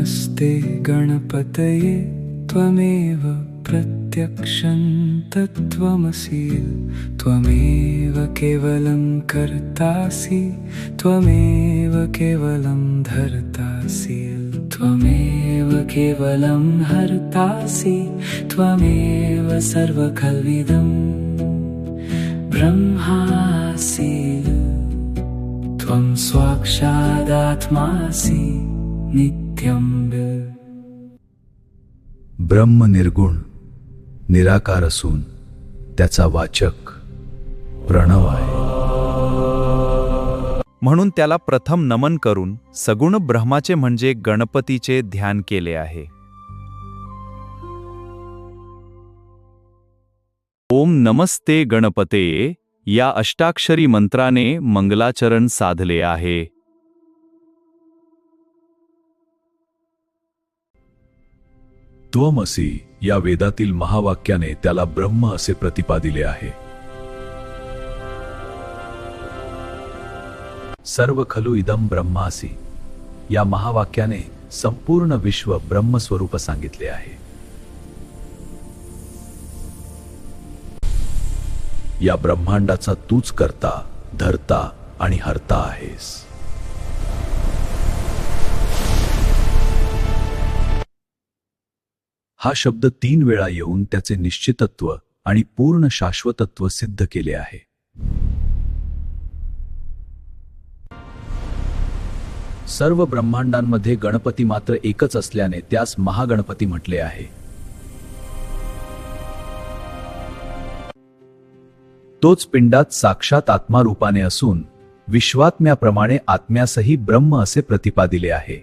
नमस्ते गणपतये त्वमेव प्रत्यक्षं तत्त्वमसि त्वमेव केवलं कर्तासि त्वमेव केवलं धर्तासि त्वमेव केवलं हर्तासि त्वमेव सर्वखल्विदं ब्रह्मासि त्वं साक्षादात्मासि नित्यं ब्रह्म निर्गुण निराकार असून त्याचा वाचक प्रणव आहे. म्हणून त्याला प्रथम नमन करून सगुण ब्रह्माचे म्हणजे गणपतीचे ध्यान केले आहे. ओम नमस्ते गणपतये या अष्टाक्षरी मंत्राने मंगलाचरण साधले आहे. त्वमसि या वेदातील महावाक्याने त्याला ब्रह्म असे प्रतिपादिले आहे. सर्व खलु इदं ब्रह्मासि या महावाक्याने संपूर्ण विश्व ब्रह्मस्वरूप सांगितले आहे. या ब्रह्मांडाचा तूच करता, धरता आणि हरता आहेस. हा शब्द 3 वेळा येऊन त्याचे निश्चितत्व आणि पूर्ण शाश्वतत्व सिद्ध केले आहे. सर्व ब्रह्मांडांमध्ये गणपती मात्र एकच असल्याने त्यास महागणपती म्हटले आहे. तोच पिंडात साक्षात आत्मा रूपाने असून विश्वात्म्याप्रमाणे आत्म्यासही ब्रह्म असे प्रतिपादिले आहे.